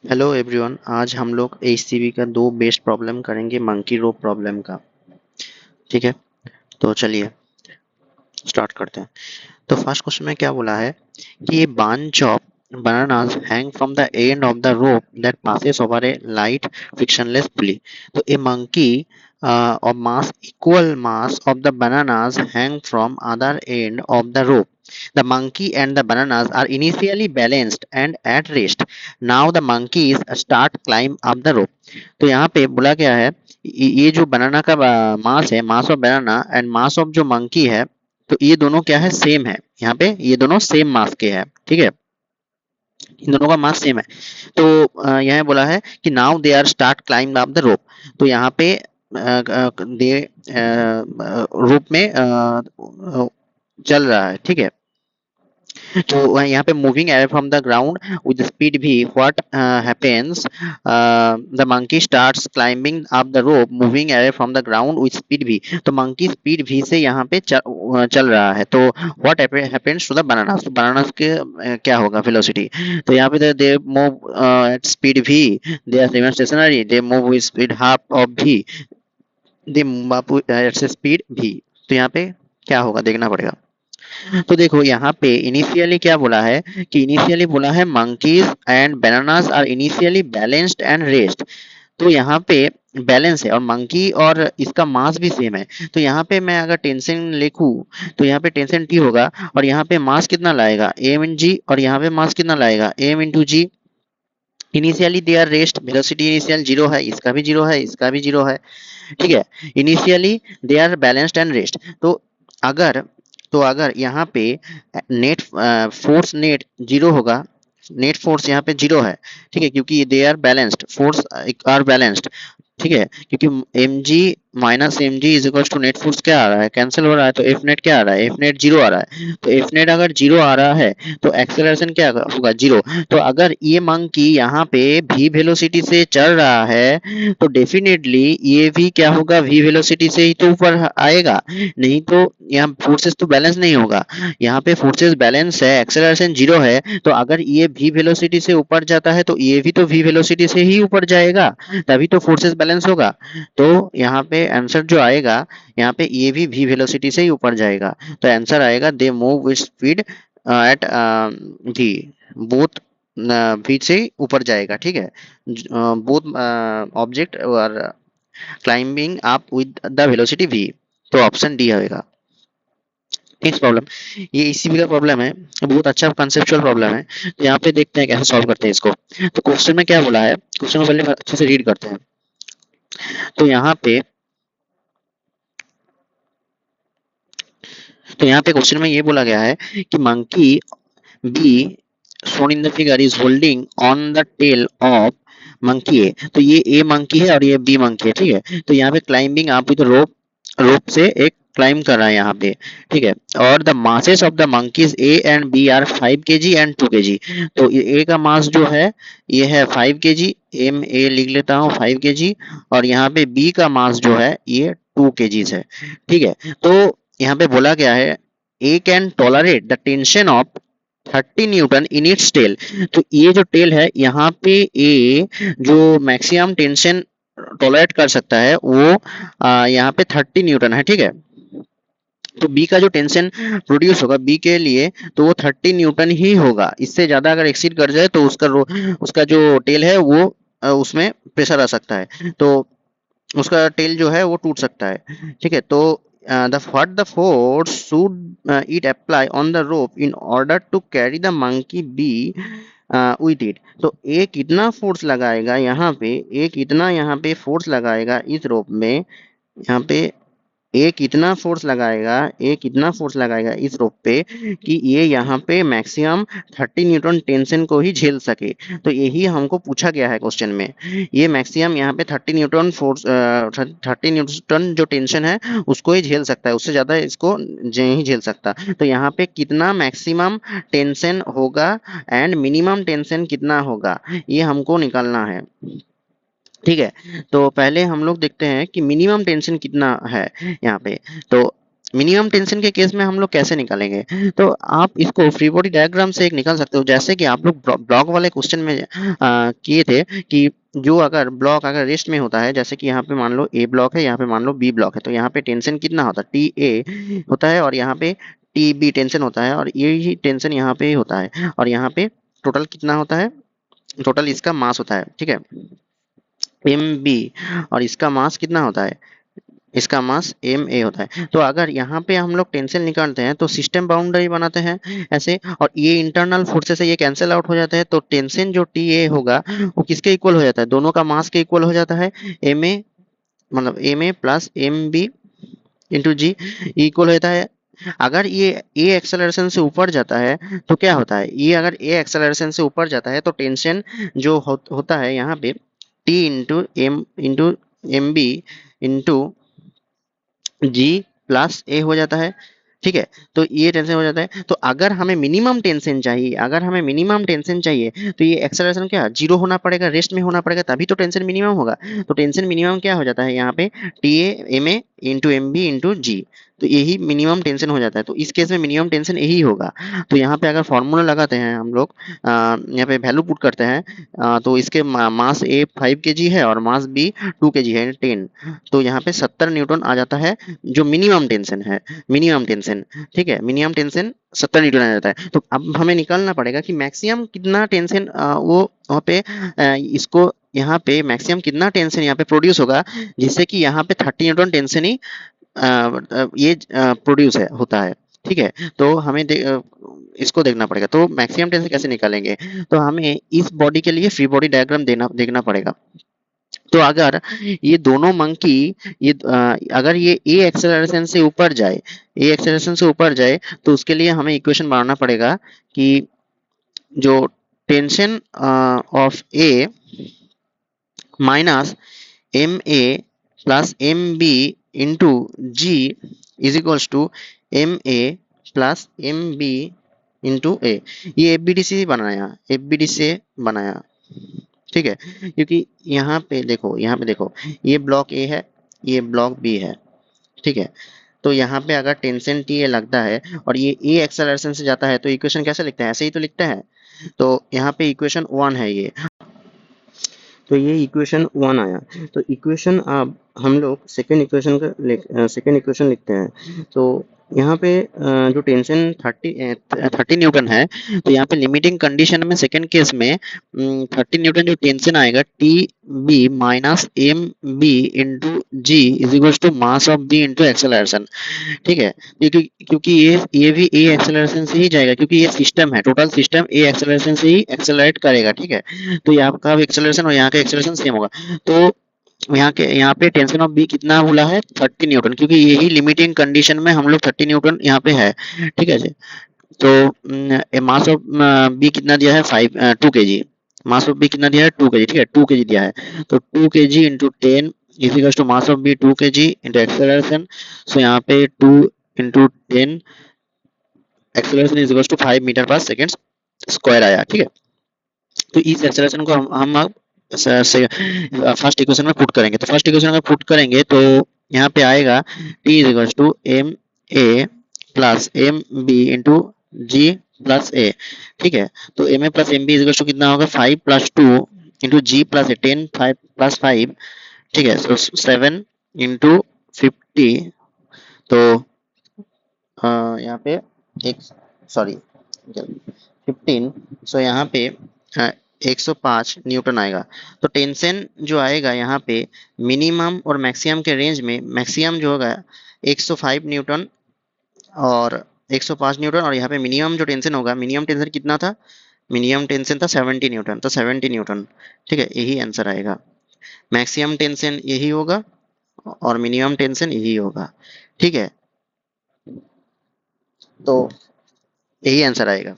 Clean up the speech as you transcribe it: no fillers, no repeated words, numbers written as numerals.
Hello everyone. आज हम लोग एचसीबी का दो बेस्ट प्रॉब्लम करेंगे मंकी रोप प्रॉब्लम का। ठीक है, तो चलिए स्टार्ट करते हैं। तो फर्स्ट क्वेश्चन में क्या बोला है कि ये bunch of bananas hang from the end of the rope that passes over a light frictionless pulley. तो a monkey of mass equal mass of the bananas hang from other end of the rope. The monkey and the bananas are initially balanced and at rest. Now the monkeys start climb up the rope. तो यहाँ पे बोला गया है ये जो बनाना का मास है, mass of banana and mass of जो मंकी है, तो ये दोनों क्या है, सेम है। यहाँ पे ये दोनों सेम मास के हैं। ठीक है, इन दोनों का मास सेम है। तो यहाँ बोला है कि now they are start climb up the rope. तो यहाँ पे दे रोप में चल रहा है। ठीक है, तो यहाँ पे moving away from the ground with speed v what happens, the monkey starts climbing up the rope moving away from the ground with speed v. तो मंकी स्पीड भी से यहाँ पे चल रहा है। तो what happens to the bananas, तो बनानास के क्या होगा वेलोसिटी। तो यहाँ पे they move at speed v, they are remain stationary, they move with speed half of v, they move up at speed v. तो यहाँ पे क्या होगा देखना पड़ेगा। तो देखो यहाँ पे इनिशियली क्या बोला है कि इनिशियली बोला है monkeys and bananas are initially balanced and rest. तो यहाँ पे बैलेंस है और मंकी और इसका मास भी सेम है। तो यहाँ पे मैं अगर टेंशन लिखूं तो यहाँ पे टेंशन टी होगा और यहाँ पे मास कितना लाएगा एम इन जी, और यहाँ पे मास कितना लाएगा m into g. Initially they are rest, velocity initial zero है, इसका भी जीरो है, इसका भी जीरो है। ठीक है, initially they are balanced and rest. अगर अगर यहाँ पे नेट फोर्स नेट जीरो होगा, नेट फोर्स यहाँ पे जीरो है। ठीक है, क्योंकि they are balanced, force are balanced. ठीक है, क्योंकि m g minus m g is equal to net force क्या आ रहा है, कैंसिल हो रहा है, तो एफ नेट क्या आ रहा है, एफ नेट जीरो आ रहा है। तो एफ नेट अगर जीरो आ रहा है तो एक्सेलरेशन क्या होगा, जीरो। तो अगर ये मंकी यहाँ पे भी वेलोसिटी से चल रहा है तो डेफिनेटली ये भी क्या होगा, वी वेलोसिटी से ही तो ऊपर आएगा। नहीं तो यहाँ फोर्सेस तो बैलेंस नहीं होगा। यहाँ पे फोर्सेस बैलेंस है, एक्सेलरेशन जीरो है, तो अगर ये वी वेलोसिटी से ऊपर जाता है तो ये भी तो वी वेलोसिटी से ही ऊपर जाएगा, तभी तो फोर्सेस बैलेंस होगा। तो यहाँ पे आंसर जो आएगा, यहाँ पे ये भी वी वेलोसिटी से ही ऊपर जाएगा। तो आंसर आएगा they move with speed at v, both v से ऊपर जाएगा। ठीक है, बोथ ऑब्जेक्ट और climbing up with the velocity v. तो ऑप्शन डी होगा। नेक्स्ट प्रॉब्लम, ये ईसीबी का प्रॉब्लम है, बहुत अच्छा कंसेप्चुअल प्रॉब्लम है। तो यहाँ पे देखते हैं कैसे सॉल्व करते हैं इसको। तो क्वेश्चन में क्या बोला है, क्वेश्चन को पहले अच्छे से रीड करते हैं। तो यहाँ पे क्वेश्चन में ये बोला गया है कि monkey B shown in the figure is holding on the tail of monkey A। तो ये ए मंकी है और ये बी मंकी है। ठीक है, तो यहाँ पे क्लाइंबिंग आप विद रोप, रोप से एक क्लाइंब कर रहा है यहाँ पे। ठीक है, और the masses of the monkeys A and B are 5 kg and 2 kg। तो ए का मास जो है ये है 5 kg, एम ए लिख लेता हूँ 5 kg, और यहाँ पे बी का मास जो है ये 2 kg है। ठीक है, तो यहाँ पे बोला गया है A can tolerate the tension of 30 newton in its tail. तो ये जो टेल है यहाँ पे ए जो मैक्सिमम टेंशन टॉलरेट कर सकता है वो यहाँ पे 30 न्यूटन है। ठीक है, तो बी का जो टेंशन प्रोड्यूस होगा बी के लिए तो वो 30 न्यूटन ही होगा। इससे ज्यादा अगर एक्सीड कर जाए तो उसका जो टेल है वो उसमें प्रेशर आ सकता है, तो उसका टेल जो है वो टूट सकता है। ठीक है, तो the what the force should it apply on the rope in order to carry the monkey B with it। तो ए कितना फोर्स लगाएगा यहाँ पे, ए कितना यहाँ पे फोर्स लगाएगा इस रोप में, यहाँ पे ए कितना फोर्स लगाएगा, ए कितना फोर्स लगाएगा इस रोप पे कि ये यहाँ पे मैक्सिमम 30 न्यूटन टेंशन को ही झेल सके। तो यही हमको पूछा गया है क्वेश्चन में। ये मैक्सिमम यहाँ पे 30 न्यूटन फोर्स, 30 न्यूटन जो टेंशन है उसको ही झेल सकता है, उससे ज्यादा इसको नहीं झेल सकता। तो यहाँ पे कितना मैक्सिमम टेंशन होगा एंड मिनिमम टेंशन कितना होगा ये हमको निकालना है। ठीक है, तो पहले हम लोग देखते हैं कि मिनिमम टेंशन कितना है यहाँ पे। तो मिनिमम टेंशन के केस में हम लोग कैसे निकालेंगे? तो आप इसको फ्री बॉडी डायग्राम से एक निकाल सकते हो, जैसे कि आप लोग ब्लॉक वाले क्वेश्चन में किए थे कि जो अगर ब्लॉक अगर रेस्ट में होता है, जैसे कि यहाँ पे मान लो ए ब्लॉक है, यहाँ पे मान लो बी ब्लॉक है, तो यहाँ पे टेंशन कितना होता है, टी ए होता है, और यहाँ पे टी बी टेंशन होता है, और ये ही टेंशन यहाँ पे होता है, और यहाँ पे टोटल कितना होता है, टोटल इसका मास होता है, ठीक है, एम बी, और इसका मास कितना होता है, इसका मास एम ए होता है। तो अगर यहाँ पे हम लोग टेंशन निकालते हैं तो सिस्टम बाउंड्री बनाते हैं ऐसे, और ये इंटरनल फोर्सेस से ये कैंसिल आउट हो जाता है, तो टेंशन जो टी ए होगा वो किसके इक्वल हो जाता है, दोनों का मास के इक्वल हो जाता है, एम ए, मतलब m A plus M B into g equal होता है। अगर ये ए एक्सेलरेशन से ऊपर जाता है तो क्या होता है, ये अगर ए एक्सेलरेशन से ऊपर जाता है तो टेंशन जो होता है यहाँ पे T into M B into G plus A हो जाता है, ठीक है। तो ये टेंशन हो जाता है, तो अगर हमें मिनिमम टेंशन चाहिए, अगर हमें मिनिमम टेंशन चाहिए तो ये एक्सेलरेशन क्या जीरो होना पड़ेगा, रेस्ट में होना पड़ेगा, तभी तो टेंशन मिनिमम होगा। तो टेंशन मिनिमम क्या हो जाता है यहाँ पे, T A M A into M B into G, तो यही मिनिमम टेंशन हो जाता है। तो इस केस में मिनिमम टेंशन यही होगा। तो यहाँ पे अगर फॉर्मूला लगाते हैं हम लोग, यहाँ पे वैल्यू पुट करते हैं, तो इसके मास ए 5 kg है और मास बी 2 kg है, 10, तो यहाँ पे 70 न्यूटन आ जाता है, जो मिनिमम टेंशन है, मिनिमम टेंशन, ठीक है, मिनिमम टेंशन 70 न्यूटन आ जाता है। तो अब हमें निकालना पड़ेगा कि मैक्सिमम कितना टेंशन वो वहाँ पे इसको यहाँ पे मैक्सिमम कितना टेंशन यहाँ पे प्रोड्यूस होगा, जिससे कि यहाँ पे 30 न्यूटन टेंशन ही ये प्रोड्यूस है होता है, ठीक है। तो हमें इसको देखना पड़ेगा, तो मैक्सिमम टेंशन कैसे निकालेंगे, तो हमें इस बॉडी के लिए फ्री बॉडी डायग्राम देखना पड़ेगा। तो अगर ये दोनों मंकी ये अगर ये ए एक्सेलरेशन से ऊपर जाए, ए एक्सेलरेशन से ऊपर जाए, तो उसके लिए हमें इक्वेशन बनाना पड़ेगा कि जो tension of A minus M A plus M B into ji is equals to M A plus M B into A. ये एफ बी डी से बनाया, एफ बी डी से बनाया, ठीक है। क्योंकि यहाँ पे देखो ये ब्लॉक ए है, ये ब्लॉक बी है, ठीक है। तो यहाँ पे अगर टेंशन टी ए लगता है और ये ए एक्सेलरेशन से जाता है, तो इक्वेशन कैसे लिखते हैं, ऐसे ही तो लिखते हैं। तो यहाँ पे इक्वेशन 1 है ये, तो ये इक्वेशन 1 आया। तो इक्वेशन अब हम लोग सेकेंड इक्वेशन लिखते हैं। तो यहाँ पे जो टेंशन 30 न्यूटन है, तो यहाँ पे लिमिटिंग कंडीशन में सेकेंड केस में 30 न्यूटन जो टेंशन आएगा, T B minus m B into ji is equal to mass of B into acceleration, ठीक है। क्योंकि क्योंकि ये भी ए एक्सेलरेशन से ही जाएगा, क्योंकि ये सिस्टम है, टोटल सिस्टम ए एक्सेलरेशन से ही एक्सेलरेट करेगा, ठीक है। तो यहाँ का एक्सेलरेशन और यहाँ का एक्सेलरेशन सेम होगा। तो यहाँ पे टेंशन ऑफ बी कितना बोला है, 30 न्यूटन, क्योंकि यही लिमिटिंग कंडीशन में हम लोग 30 न्यूटन यहाँ पे है, ठीक है जी। तो मास ऑफ बी कितना दिया है, 2 kg, मास ऑफ बी कितना दिया है, 2 kg, ठीक है, 2 kg दिया है। तो 2 kg into 10 equals to mass of B 2 kg into acceleration. So यहाँ पे 2 into 10 acceleration is equals to 5 metre per second square आया, ठीक है। तो इस एक्सेलरेशन को हम फर्स्ट इक्वेशन में पुट करेंगे। तो फर्स्ट इक्वेशन में पुट करेंगे तो यहाँ पे आएगा T is equals to M A plus M B into G plus A, ठीक है। तो M A plus M B is equals to कितना होगा, 5 plus 2 into G plus A, 10 5 plus 5, ठीक है। So 7 into 50। तो यहाँ पे एक सॉरी 15, सो यहाँ पे 105 न्यूटन आएगा। तो टेंशन जो आएगा यहाँ पे मिनिमम और मैक्सिमम के रेंज में, मैक्सिमम जो होगा 105 न्यूटन और 105 न्यूटन, और यहाँ पे मिनिमम जो टेंशन होगा, मिनिमम टेंशन कितना था, मिनिमम टेंशन था 70 न्यूटन, तो 70 न्यूटन, ठीक है, यही आंसर आएगा। मैक्सिमम टेंशन यही होगा और मिनिमम टेंशन यही होगा, ठीक है। तो यही आंसर आएगा।